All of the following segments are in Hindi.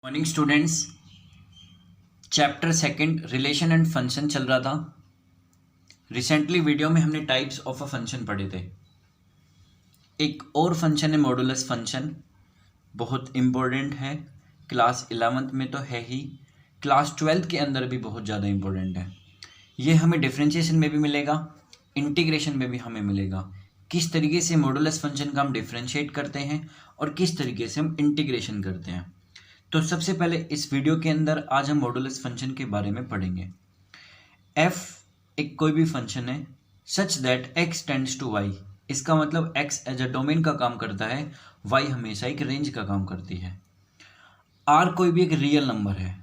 Morning students. Chapter second relation and function चल रहा था। रिसेंटली वीडियो में हमने टाइप्स ऑफ अ फंक्शन पढ़े थे। एक और फंक्शन है मॉडुलस फंक्शन, बहुत इम्पोर्टेंट है। क्लास 11th में तो है ही, क्लास 12th के अंदर भी बहुत ज़्यादा इम्पोर्टेंट है। ये हमें डिफरेंशिएशन में भी मिलेगा, इंटीग्रेशन में भी हमें मिलेगा। किस तरीके से मॉडुलस फंक्शन का हम डिफरेंशिएट करते हैं और किस तरीके से हम इंटीग्रेशन करते हैं। तो सबसे पहले इस वीडियो के अंदर आज हम मॉडुलस फंक्शन के बारे में पढ़ेंगे। f एक कोई भी फंक्शन है such that x tends to y। इसका मतलब x एज अ डोमेन का काम करता है, y हमेशा एक रेंज का काम करती है। r कोई भी एक रियल नंबर है,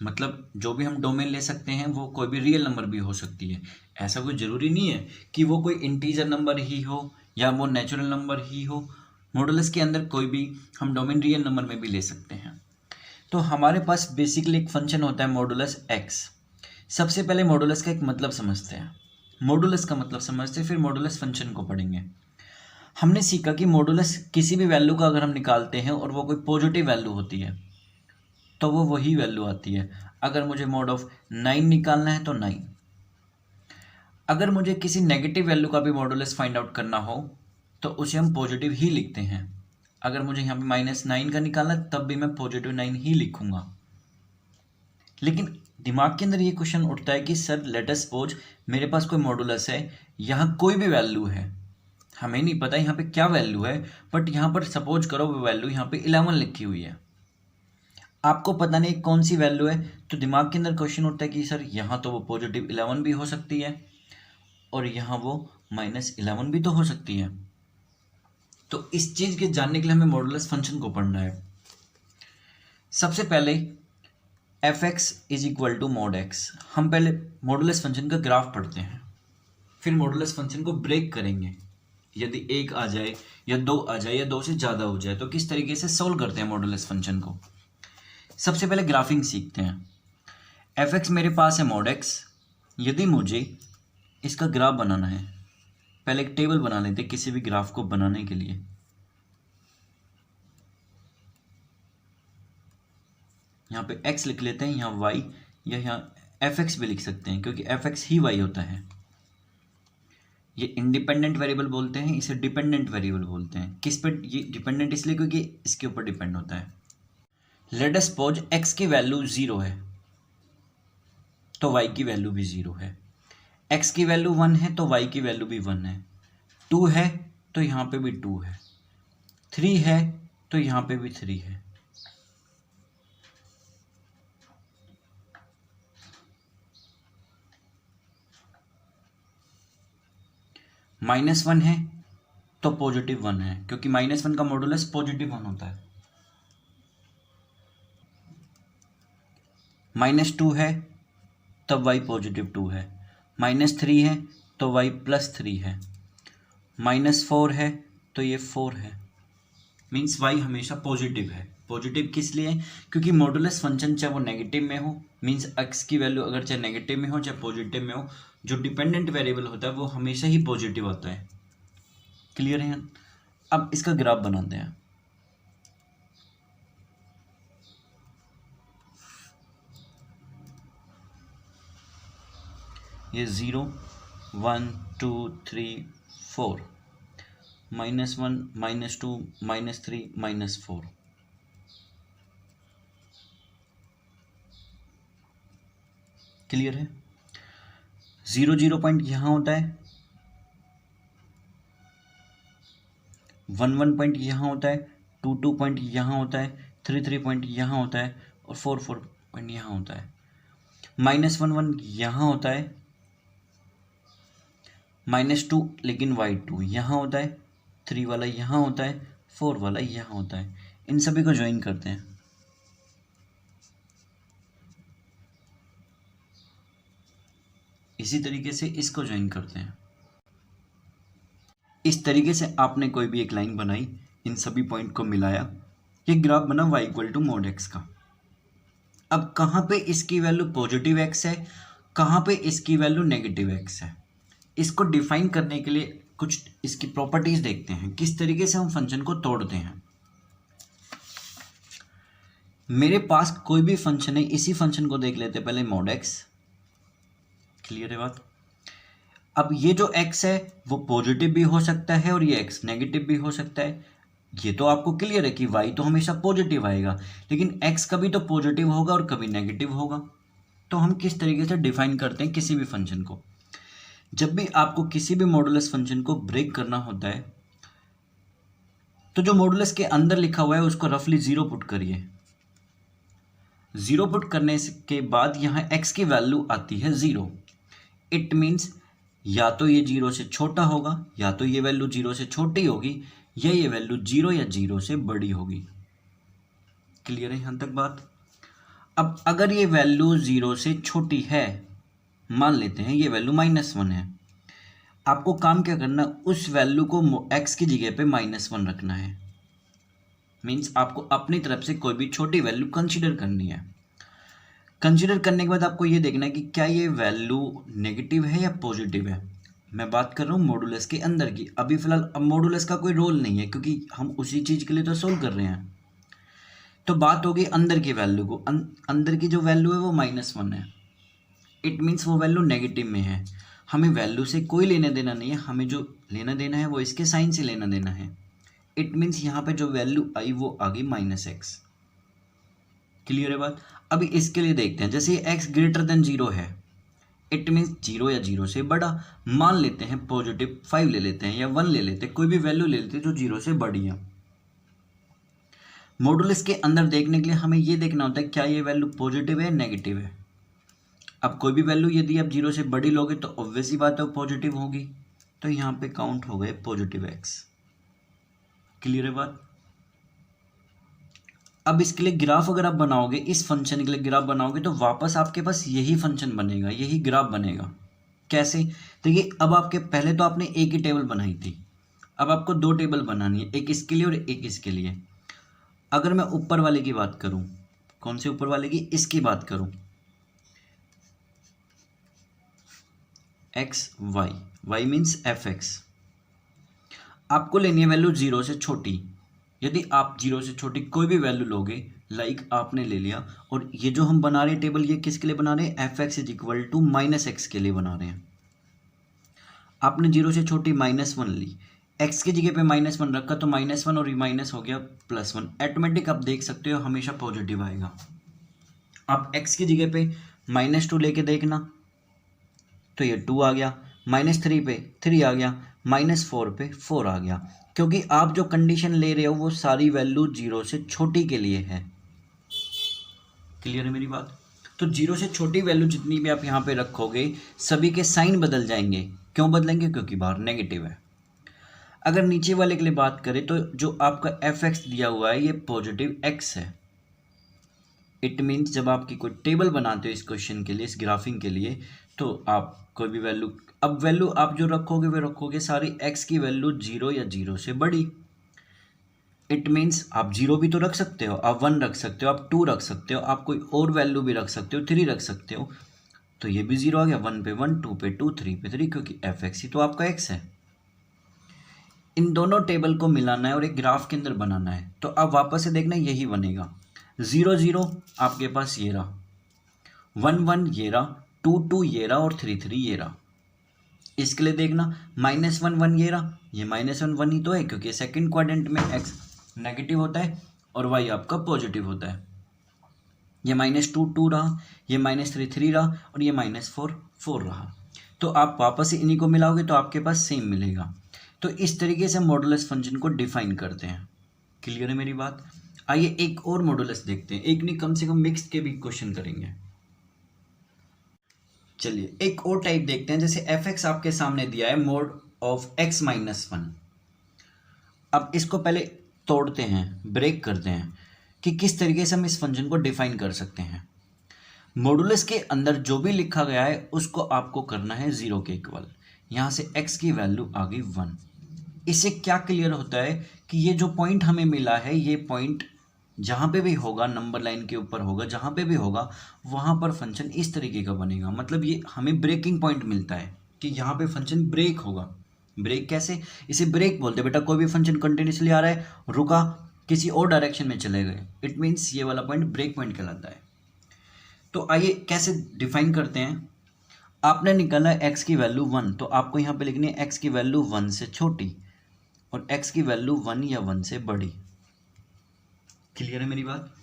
मतलब जो भी हम डोमेन ले सकते हैं वो कोई भी रियल नंबर भी हो सकती है। ऐसा कोई ज़रूरी नहीं है कि वो कोई इंटीजर नंबर ही हो या वो नेचुरल नंबर ही हो। मॉडुलस के अंदर कोई भी हम डोमेन रियल नंबर में भी ले सकते हैं। तो हमारे पास बेसिकली एक फंक्शन होता है मॉडुलस x। सबसे पहले मॉडुलस का एक मतलब समझते हैं, मॉडुलस का मतलब समझते हैं, फिर मॉडुलस फंक्शन को पढ़ेंगे। हमने सीखा कि मॉडुलस किसी भी वैल्यू का अगर हम निकालते हैं और वो कोई पॉजिटिव वैल्यू होती है तो वो वही वैल्यू आती है। अगर मुझे मॉड ऑफ 9 निकालना है तो 9। अगर मुझे किसी नेगेटिव वैल्यू का भी मॉडुलस फाइंड आउट करना हो तो उसे हम पॉजिटिव ही लिखते हैं। अगर मुझे यहाँ पे -9 का निकालना है तब भी मैं पॉजिटिव 9 ही लिखूंगा। लेकिन दिमाग के अंदर ये क्वेश्चन उठता है कि सर लेट अस सपोज मेरे पास कोई मॉडुलस है, यहाँ कोई भी वैल्यू है, हमें नहीं पता यहाँ पे क्या वैल्यू है, बट यहाँ पर सपोज करो वो वैल्यू यहाँ पे 11 लिखी हुई है, आपको पता नहीं कौन सी वैल्यू है। तो दिमाग के अंदर क्वेश्चन उठता है कि सर यहाँ तो वो पॉजिटिव 11 भी हो सकती है और यहाँ वो -11 भी तो हो सकती है। तो इस चीज़ के जानने के लिए हमें मॉडुलस फंक्शन को पढ़ना है। सबसे पहले f(x) is equal to mod x। हम पहले मॉडुलस फंक्शन का ग्राफ पढ़ते हैं, फिर मॉडुलस फंक्शन को ब्रेक करेंगे। यदि 1 आ जाए या 2 आ जाए या 2 से ज़्यादा हो जाए तो किस तरीके से सोल्व करते हैं मॉडुलस फंक्शन को। सबसे पहले ग्राफिंग सीखते हैं। f(x) मेरे पास है mod x। यदि मुझे इसका ग्राफ बनाना है, पहले एक टेबल बना लेते हैं किसी भी ग्राफ को बनाने के लिए। यहाँ पे x लिख लेते हैं, यहाँ y, या यहाँ f(x) भी लिख सकते हैं क्योंकि f(x) ही y होता है। ये इंडिपेंडेंट वेरिएबल बोलते हैं, इसे डिपेंडेंट वेरिएबल बोलते हैं। किस पे ये डिपेंडेंट इसलिए क्योंकि इसके ऊपर डिपेंड होता है। लेट अस सपोज x की वैल्यू 0 है तो y की वैल्यू भी 0 है। x की वैल्यू 1 है तो y की वैल्यू भी 1 है। 2 है तो यहाँ पे भी 2 है। 3 है तो यहाँ पे भी 3 है। -1 है तो पॉजिटिव 1 है क्योंकि -1 का मॉडुलस पॉजिटिव 1 होता है। -2 है तब y पॉजिटिव 2 है। -3 है तो y +3 है। -4 है तो ये 4 है। मीन्स y हमेशा पॉजिटिव है। पॉजिटिव किस लिए? क्योंकि मॉडुलस फंक्शन चाहे वो नेगेटिव में हो, मीन्स x की वैल्यू अगर चाहे नेगेटिव में हो चाहे पॉजिटिव में हो, जो डिपेंडेंट वेरिएबल होता है वो हमेशा ही पॉजिटिव होता है। क्लियर है? अब इसका ग्राफ बनाते हैं। ये 0 1 2 3 4, -1 -2 -3 -4। क्लियर है? 0 0 पॉइंट यहाँ होता है, 1 1 पॉइंट यहाँ होता है, 2 2 पॉइंट यहाँ होता है, 3 3 पॉइंट यहाँ होता है और 4 4 पॉइंट यहाँ होता है। -1 1 यहाँ होता है, -2 लेकिन y2 यहाँ होता है, 3 वाला यहाँ होता है, 4 वाला यहाँ होता है। इन सभी को ज्वाइन करते हैं। इसी तरीके से इसको ज्वाइन करते हैं। इस तरीके से आपने कोई भी एक लाइन बनाई, इन सभी पॉइंट को मिलाया, ये ग्राफ बना y = mod x का। अब कहाँ पे इसकी वैल्यू पॉजिटिव x है, कहाँ पे इसकी वैल्यू नेगेटिव x है, इसको डिफाइन करने के लिए कुछ इसकी प्रॉपर्टीज देखते हैं, किस तरीके से हम फंक्शन को तोड़ते हैं। मेरे पास कोई भी फंक्शन है, इसी फंक्शन को देख लेते पहले mod x। क्लियर है बात। अब ये जो x है वो पॉजिटिव भी हो सकता है और ये x नेगेटिव भी हो सकता है। ये तो आपको क्लियर है कि y तो हमेशा पॉजिटिव आएगा, लेकिन x कभी तो पॉजिटिव होगा और कभी नेगेटिव होगा। तो हम किस तरीके से डिफाइन करते हैं किसी भी फंक्शन को? जब भी आपको किसी भी मॉडुलस फंक्शन को ब्रेक करना होता है तो जो मॉडुलस के अंदर लिखा हुआ है उसको रफली 0 पुट करिए। 0 पुट करने के बाद यहाँ x की वैल्यू आती है 0। इट मीन्स या तो ये 0 से छोटा होगा, या तो ये वैल्यू 0 से छोटी होगी, या ये वैल्यू 0 या 0 से बड़ी होगी। क्लियर है यहाँ तक बात? अब अगर ये वैल्यू 0 से छोटी है, मान लेते हैं ये वैल्यू -1 है, आपको काम क्या करना, उस वैल्यू को x की जगह पे -1 रखना है। मीन्स आपको अपनी तरफ से कोई भी छोटी वैल्यू कंसीडर करनी है। कंसीडर करने के बाद आपको ये देखना है कि क्या ये वैल्यू नेगेटिव है या पॉजिटिव है। मैं बात कर रहा हूँ मॉडुलस के अंदर की। अभी फिलहाल अब मॉडुलस का कोई रोल नहीं है क्योंकि हम उसी चीज़ के लिए तो सोल्व कर रहे हैं। तो बात होगी अंदर की वैल्यू को। अंदर की जो वैल्यू है वो -1 है। इट मीन्स वो वैल्यू नेगेटिव में है। हमें वैल्यू से कोई लेना देना नहीं है, हमें जो लेना देना है वो इसके साइन से लेना देना है। इट मीन्स यहाँ पे जो वैल्यू आई वो आ गई -x। क्लियर है बात? अभी इसके लिए देखते हैं, जैसे x ग्रेटर देन 0 है, इट मीन्स 0 या 0 से बड़ा। मान लेते हैं पॉजिटिव 5 ले लेते हैं या 1 ले लेते हैं, कोई भी वैल्यू ले लेते हैं जो 0 से बड़ी है। मॉडुलस के अंदर देखने के लिए हमें ये देखना होता है क्या ये वैल्यू पॉजिटिव है नेगेटिव है। अब कोई भी वैल्यू यदि आप 0 से बड़ी लोगे तो ऑब्वियस ही बात है वो पॉजिटिव होगी। तो यहाँ पे काउंट हो गए पॉजिटिव x। क्लियर है बात? अब इसके लिए ग्राफ अगर आप बनाओगे, इस फंक्शन के लिए ग्राफ बनाओगे तो वापस आपके पास यही फंक्शन बनेगा, यही ग्राफ बनेगा। कैसे? देखिए अब आपके पहले तो आपने एक ही टेबल बनाई थी, अब आपको 2 टेबल बनानी है, एक इसके लिए और एक इसके लिए। अगर मैं ऊपर वाले की बात करूं, कौन से ऊपर वाले की? इसकी बात करूं, x y, y means fx। आपको लेनी है वैल्यू 0 से छोटी। यदि आप 0 से छोटी कोई भी वैल्यू लोगे, लाइक आपने ले लिया, और ये जो हम बना रहे हैं टेबल, ये किसके लिए बना रहे हैं? fx = -x के लिए बना रहे हैं। आपने 0 से छोटी -1 ली, x की जगह पे -1 रखा तो -1 और ये माइनस हो गया +1। ऑटोमेटिक आप देख सकते हो हमेशा पॉजिटिव आएगा। आप x की जगह पे -2 लेके देखना तो ये 2 आ गया, -3 पे 3 आ गया, -4 पे 4 आ गया, क्योंकि आप जो कंडीशन ले रहे हो वो सारी वैल्यू 0 से छोटी के लिए है। क्लियर है मेरी बात? तो 0 से छोटी वैल्यू जितनी भी आप यहाँ पे रखोगे सभी के साइन बदल जाएंगे। क्यों बदलेंगे? क्योंकि बाहर नेगेटिव है। अगर नीचे वाले के लिए बात करें तो जो आपका fx दिया हुआ है ये पॉजिटिव x है। इट मीन्स जब आपकी कोई टेबल बनाते हो इस क्वेश्चन के लिए, इस ग्राफिंग के लिए, तो आप कोई भी वैल्यू, अब वैल्यू आप जो रखोगे वे रखोगे सारी x की वैल्यू 0 या 0 से बड़ी। इट मीन्स आप 0 भी तो रख सकते हो, आप 1 रख सकते हो, आप 2 रख सकते हो, आप कोई और वैल्यू भी रख सकते हो, 3 रख सकते हो। तो ये भी 0 आ गया, 1 पे 1, 2 पे 2, 3 पे 3, क्योंकि fx ही तो आपका x है। इन दोनों टेबल को मिलाना है और एक ग्राफ के अंदर बनाना है। तो आप वापस से देखना यही बनेगा। 0 0 आपके पास ये रहा, 1 1 ये रहा, 2 2 ये रहा और 3 3 ये रहा। इसके लिए देखना -1 1 ये रहा, ये -1 1 ही तो है क्योंकि सेकंड क्वाड्रेंट में x नेगेटिव होता है और y आपका पॉजिटिव होता है। ये -2 2 रहा, ये -3 3 रहा और ये -4 4 रहा। तो आप वापस से इन्हीं को मिलाओगे तो आपके पास सेम मिलेगा। तो इस तरीके से मॉडुलस फंक्शन को डिफाइन करते हैं। क्लियर है मेरी बात? आइए एक और मॉडुलस देखते हैं, एक नहीं कम से कम मिक्स्ड के भी क्वेश्चन करेंगे। चलिए एक और टाइप देखते हैं, जैसे fx आपके सामने दिया है mod of x - 1। अब इसको पहले तोड़ते हैं, ब्रेक करते हैं कि किस तरीके से हम इस फंक्शन को डिफाइन कर सकते हैं। मॉडुलस के अंदर जो भी लिखा गया है उसको आपको करना है 0 के इक्वल। यहाँ से x की वैल्यू आ गई 1। इससे क्या क्लियर होता है कि ये जो पॉइंट हमें मिला है, ये पॉइंट जहाँ पे भी होगा, नंबर लाइन के ऊपर होगा, जहाँ पे भी होगा वहाँ पर फंक्शन इस तरीके का बनेगा। मतलब ये हमें ब्रेकिंग पॉइंट मिलता है कि यहाँ पे फंक्शन ब्रेक होगा। ब्रेक कैसे? इसे ब्रेक बोलते हैं बेटा। कोई भी फंक्शन कंटिन्यूसली आ रहा है, रुका, किसी और डायरेक्शन में चले गए, इट मीन्स ये वाला पॉइंट ब्रेक पॉइंट कहलाता है। तो आइए कैसे डिफाइन करते हैं। आपने निकाला x की वैल्यू 1, तो आपको यहाँ पे लिखनी है x की वैल्यू 1 से छोटी और x की वैल्यू 1 या 1 से बड़ी। क्लियर है मेरी बात।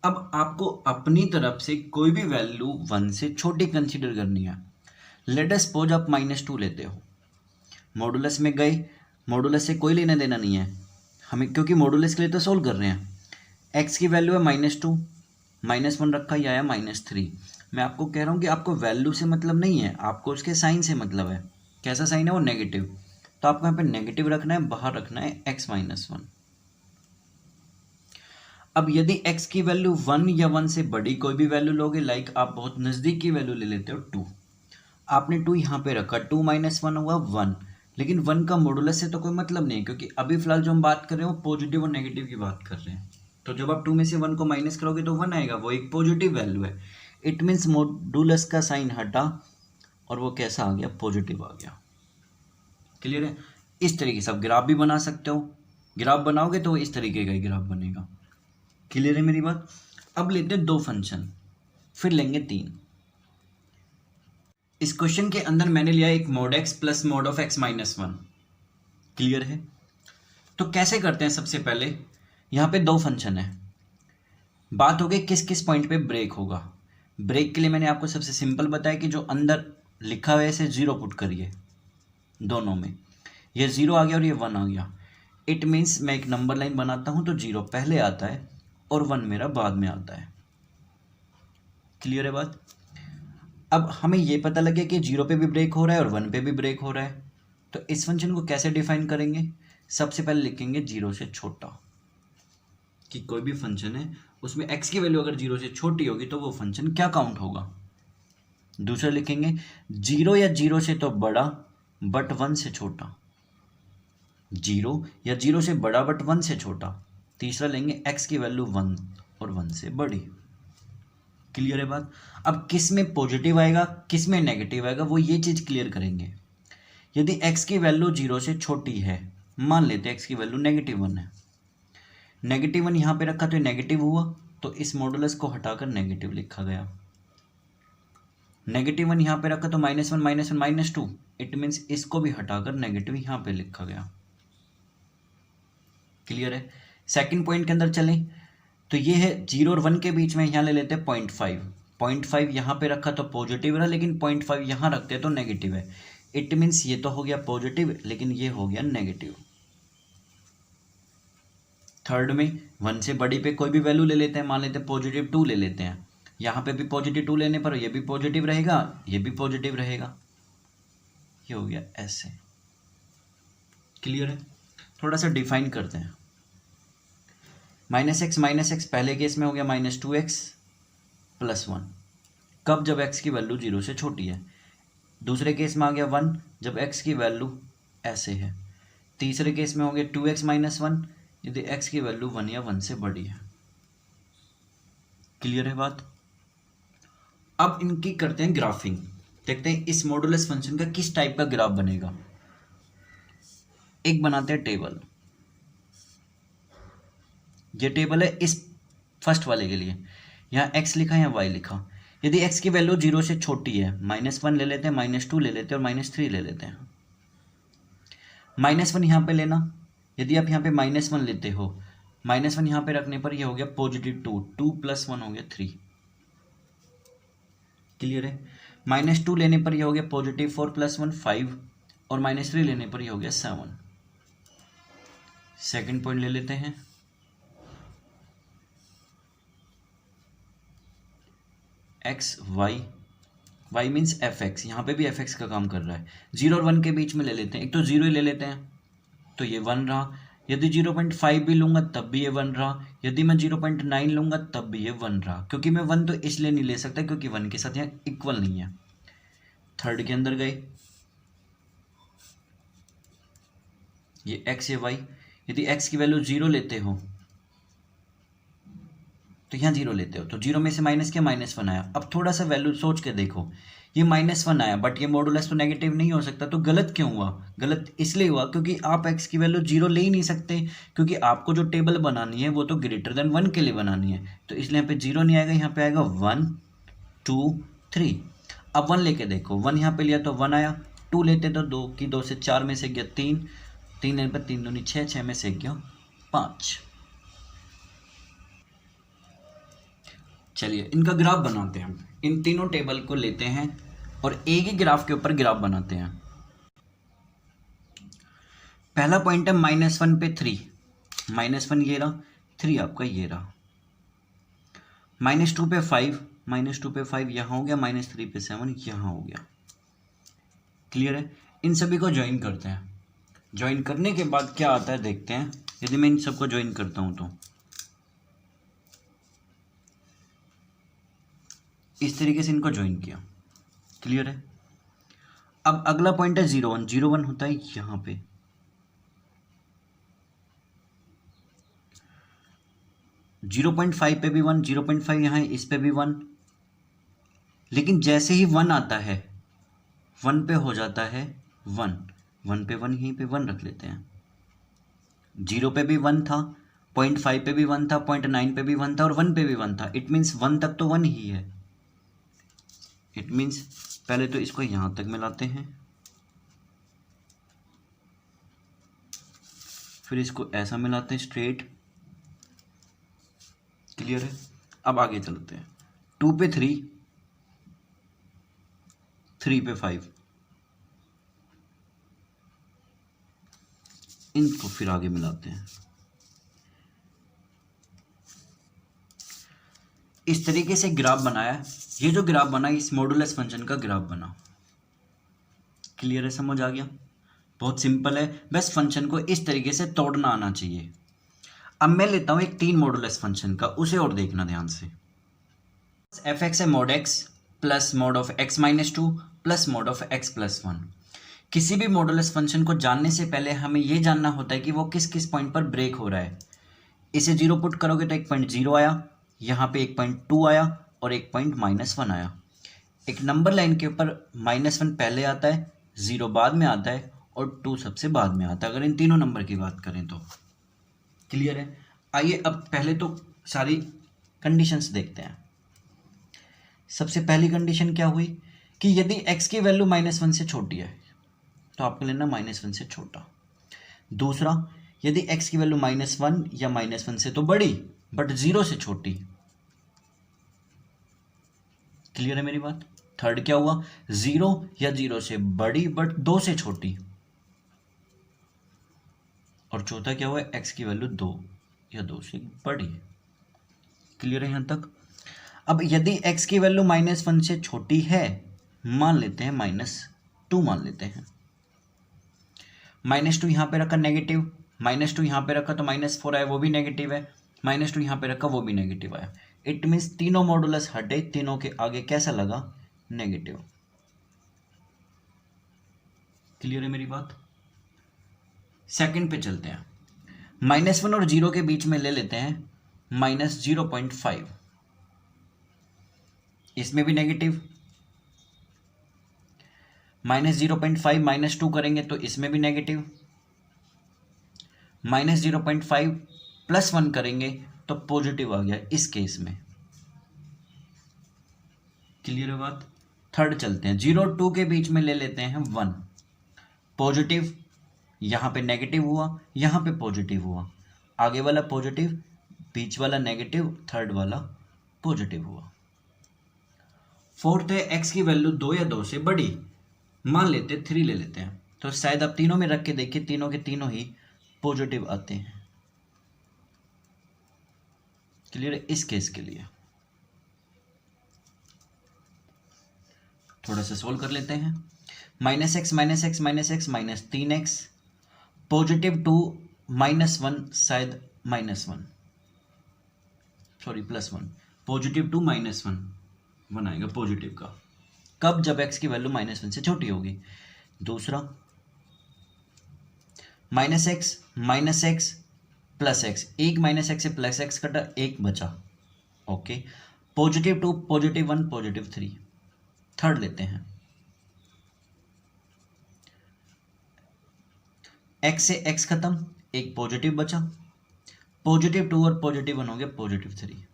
अब आपको अपनी तरफ से कोई भी वैल्यू 1 से छोटी कंसीडर करनी है। लेट अस सपोज आप -2 लेते हो, मॉडुलस में गए, मॉडुलस से कोई लेना देना नहीं है हमें, क्योंकि मॉडुलस के लिए तो सोल्व कर रहे हैं। x की वैल्यू है -2, -1 रखा, ये आया -3। मैं आपको कह रहा हूँ कि आपको वैल्यू से मतलब नहीं है, आपको उसके साइन से मतलब है। कैसा साइन है वो? नेगेटिव। तो आपको यहाँ पे नेगेटिव रखना है, बाहर रखना है x-1। अब यदि x की वैल्यू 1 या 1 से बड़ी कोई भी वैल्यू लोगे, लाइक आप बहुत नज़दीक की वैल्यू ले लेते हो 2, आपने 2 यहाँ पे रखा, 2 - 1 हुआ 1, लेकिन 1 का मॉडुलस से तो कोई मतलब नहीं, क्योंकि अभी फिलहाल जो हम बात कर रहे हैं वो पॉजिटिव और नेगेटिव की बात कर रहे हैं। तो जब आप 2 में से 1 को माइनस करोगे तो 1 आएगा, वो एक पॉजिटिव वैल्यू है। इट मीन्स मॉडुलस का साइन हटा और वो कैसा आ गया? पॉजिटिव आ गया। क्लियर है। इस तरीके से आप ग्राफ भी बना सकते हो, ग्राफ बनाओगे तो इस तरीके का ही ग्राफ बनेगा। क्लियर है मेरी बात। अब लेते हैं 2 फंक्शन, फिर लेंगे 3। इस क्वेश्चन के अंदर मैंने लिया एक mod x plus mod of x-1। Clear है। तो कैसे करते हैं? सबसे पहले यहाँ पे 2 फंक्शन है, बात हो गई किस किस पॉइंट पे ब्रेक होगा। ब्रेक के लिए मैंने आपको सबसे सिंपल बताया कि जो अंदर लिखा हुआ है इसे 0 पुट करिए दोनों में, ये 0 आ गया और ये 1 आ गया। इट मीन्स मैं एक नंबर लाइन बनाता हूँ तो 0 पहले आता है और 1 मेरा बाद में आता है। क्लियर है बात। अब हमें ये पता लगे कि 0 पे भी ब्रेक हो रहा है और 1 पे भी ब्रेक हो रहा है, तो इस फंक्शन को कैसे डिफाइन करेंगे? सबसे पहले लिखेंगे 0 से छोटा, कि कोई भी फंक्शन है उसमें x की वैल्यू अगर 0 से छोटी होगी तो वो फंक्शन क्या काउंट होगा। दूसरा लिखेंगे 0 या 0 से तो बड़ा बट 1 से छोटा, 0 या 0 से बड़ा बट 1 से छोटा। तीसरा लेंगे x की वैल्यू 1 और 1 से बड़ी। क्लियर है बात। अब किस में पॉजिटिव आएगा किस में नेगेटिव आएगा वो ये चीज़ क्लियर करेंगे। यदि x की वैल्यू 0 से छोटी है, मान लेते हैं x की वैल्यू -1 है, -1 यहाँ पे रखा तो नेगेटिव हुआ, तो इस मॉडुलस को हटाकर नेगेटिव लिखा गया। -1 यहाँ पे रखा तो -1 - 2, इट मीन्स इसको भी हटाकर नेगेटिव यहाँ पे लिखा गया। क्लियर है। सेकंड पॉइंट के अंदर चलें तो ये है 0 और 1 के बीच में, यहाँ ले लेते हैं 0.5 यहाँ पे रखा तो पॉजिटिव रहा, लेकिन 0.5 यहाँ रखते हैं तो नेगेटिव है। इट मीन्स ये तो हो गया पॉजिटिव लेकिन ये हो गया नेगेटिव। थर्ड में 1 से बड़ी पे कोई भी वैल्यू ले लेते हैं, मान लेते हैं +2 ले लेते हैं, यहाँ पे भी +2 लेने पर ये भी पॉजिटिव रहेगा, ये भी पॉजिटिव रहेगा, ये हो गया ऐसे। क्लियर है। थोड़ा सा डिफाइन करते हैं। -x पहले केस में हो गया -2x + 1, कब? जब x की वैल्यू 0 से छोटी है। दूसरे केस में आ गया 1 जब x की वैल्यू ऐसे है। तीसरे केस में हो गया 2x - 1 यदि x की वैल्यू 1 या 1 से बड़ी है। क्लियर है बात। अब इनकी करते हैं ग्राफिंग, देखते हैं इस मॉडुलस फंक्शन का किस टाइप का ग्राफ बनेगा। एक बनाते हैं टेबल, ये टेबल है इस फर्स्ट वाले के लिए, यहाँ x लिखा है यहाँ y लिखा। यदि x की वैल्यू 0 से छोटी है, -1 ले लेते हैं, -2 ले लेते हैं और -3 ले लेते हैं। -1 यहाँ पे लेना, यदि आप यहाँ पे -1 लेते हो, -1 यहाँ पे रखने पर ये हो गया +2, 2 + 1 हो गया 3। क्लियर है। -2 लेने पर ये हो गया +4 + 1 5 और -3 लेने पर ये हो गया 7। सेकंड पॉइंट ले लेते हैं, x y मीन्स fx, यहाँ पे भी fx का काम कर रहा है। 0 और 1 के बीच में ले लेते हैं, एक तो 0 ही ले लेते हैं तो ये 1 रहा, यदि 0.5 भी लूँगा तब भी ये 1 रहा, यदि मैं 0.9 लूँगा तब भी ये 1 रहा, क्योंकि मैं 1 तो इसलिए नहीं ले सकता क्योंकि 1 के साथ यहाँ इक्वल नहीं है। थर्ड के अंदर गए, ये x या y, यदि x की वैल्यू 0 लेते हो तो यहाँ 0 लेते हो, तो 0 में से माइनस किया, -1 आया। अब थोड़ा सा वैल्यू सोच के देखो, ये -1 आया बट ये मॉडुलस तो नेगेटिव नहीं हो सकता, तो गलत क्यों हुआ? गलत इसलिए हुआ क्योंकि आप x की वैल्यू 0 ले ही नहीं सकते, क्योंकि आपको जो टेबल बनानी है वो तो ग्रेटर देन 1 के लिए बनानी है, तो इसलिए यहाँ पे 0 नहीं आएगा, यहाँ पे आएगा 1 2 3। अब 1 लेके देखो, 1 यहाँ पे लिया तो 1 आया, 2 लेते तो 2 की 2 से 4 में से गया 3, 3 लेने पर 3 दूनी 6, 6 में से गया 5। चलिए इनका ग्राफ बनाते हैं। इन तीनों टेबल को लेते हैं और एक ही ग्राफ के ऊपर ग्राफ बनाते हैं। पहला पॉइंट है -1 पे 3, -1 ये रहा, 3 आपका ये रहा। -2 पे 5, -2 पे 5 यहाँ हो गया, -3 पे 7 यहाँ हो गया। क्लियर है? इन सभी को ज्वाइन करते हैं। ज्वाइन करने के बाद क्या आता है देखते हैं। यदि मैं इन सबको ज्वाइन करता हूँ तो इस तरीके से इनको ज्वाइन किया। क्लियर है? अब अगला पॉइंट है 0 1, 0 1 होता है यहाँ पे, जीरो 0.5 पे भी 1, 0.5 यहाँ है, इस पे भी 1, लेकिन जैसे ही 1 आता है 1 पे हो जाता है 1, 1 पे 1, यहीं पे 1 रख लेते हैं। 0 पे भी 1 था, 0.5 पे भी 1 था, 0.9 पे भी 1 था और 1 पे भी 1 था। इट मीन्स 1 तक तो 1 ही है। इट मीन्स पहले तो इसको यहाँ तक मिलाते हैं, फिर इसको ऐसा मिलाते हैं स्ट्रेट। क्लियर है? अब आगे चलते हैं। 2 पे 3, 3 पे 5, इनको फिर आगे मिलाते हैं। इस तरीके से ग्राफ बनाया। ये जो ग्राफ बना इस मॉडुलस फंक्शन का ग्राफ बना। क्लियर है? समझ आ गया? बहुत सिंपल है, बस फंक्शन को इस तरीके से तोड़ना आना चाहिए। अब मैं लेता हूं एक 3 मॉडुलस फंक्शन का, उसे और देखना ध्यान से। एफ एक्स है mod x plus mod of x minus 2 plus mod of x plus 1। किसी भी मॉडुलस फंक्शन को जानने से पहले हमें यह जानना होता है कि वो किस किस पॉइंट पर ब्रेक हो रहा है। इसे 0 पुट करोगे तो 1.0 आया, यहाँ पे 1.2 आया और 1.-1 आया। एक नंबर लाइन के ऊपर -1 पहले आता है, 0 बाद में आता है और 2 सबसे बाद में आता है, अगर इन तीनों नंबर की बात करें तो। क्लियर है? आइए अब पहले तो सारी कंडीशंस देखते हैं। सबसे पहली कंडीशन क्या हुई कि यदि x की वैल्यू -1 से छोटी है तो आपको लेना -1 से छोटा। दूसरा, यदि x की वैल्यू -1 या -1 से तो बड़ी बट 0 से छोटी। क्लियर है मेरी बात? थर्ड क्या हुआ? 0 या 0 से बड़ी बट 2 से छोटी। और चौथा क्या हुआ? x की वैल्यू 2 या 2 से बड़ी। क्लियर है यहां तक? अब यदि x की वैल्यू -1 से छोटी है, मान लेते हैं -2 मान लेते हैं। -2 यहाँ पे रखा नेगेटिव, -2 यहाँ पे रखा तो -4 आया, वो भी नेगेटिव है। -2 यहाँ पे रखा, वो भी नेगेटिव आया। इट मीन्स तीनों मॉडुलस हटे, तीनों के आगे कैसा लगा? नेगेटिव। क्लियर है मेरी बात? सेकंड पे चलते हैं। -1 और 0 के बीच में ले लेते हैं -0.5, इसमें भी नेगेटिव। -0.5 -2 करेंगे तो इसमें भी नेगेटिव। -0.5 प्लस 1 करेंगे तो पॉजिटिव आ गया इस केस में। क्लियर है बात? थर्ड चलते हैं। 0 और 2 के बीच में ले लेते हैं 1, पॉजिटिव, यहाँ पे नेगेटिव हुआ, यहाँ पे पॉजिटिव हुआ, आगे वाला पॉजिटिव, बीच वाला नेगेटिव, थर्ड वाला पॉजिटिव हुआ। फोर्थ है x की वैल्यू 2 या 2 से बड़ी, मान लेते 3 ले लेते हैं, तो शायद आप तीनों में रख के देखिए, तीनों के तीनों ही पॉजिटिव आते हैं। क्लियर है? इस केस के लिए थोड़ा सा सोल्व कर लेते हैं। -x -3x +2 -1 शायद -1, सॉरी +1, +2 -1 आएगा पॉजिटिव का। कब? जब x की वैल्यू -1 से छोटी होगी। दूसरा -x +x, एक -x से +x कटा, एक बचा, ओके, +2, +1, +3, थर्ड लेते हैं। x से x खत्म, एक पॉजिटिव बचा, +2 और +1 हो गया +3।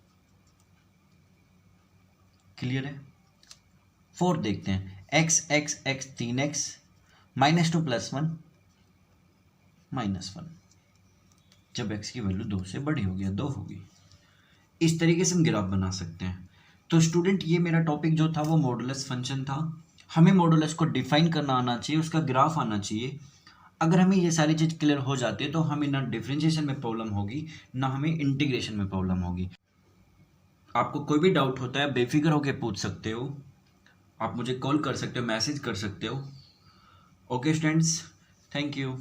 क्लियर है। फोर्थ देखते हैं, x x x 3x, -2 + 1 -1, जब x की वैल्यू 2 से बड़ी होगी या 2 होगी। इस तरीके से हम ग्राफ बना सकते हैं। तो स्टूडेंट ये मेरा टॉपिक जो था वो मॉडुलस फंक्शन था। हमें मॉडुलस को डिफाइन करना आना चाहिए, उसका ग्राफ आना चाहिए। अगर हमें ये सारी चीज़ क्लियर हो जाती है तो हमें ना डिफरेंशिएशन में प्रॉब्लम होगी, ना हमें इंटीग्रेशन में प्रॉब्लम होगी। आपको कोई भी डाउट होता है बेफिक्र होकर पूछ सकते हो, आप मुझे कॉल कर सकते हो, मैसेज कर सकते हो। Okay students, thank you.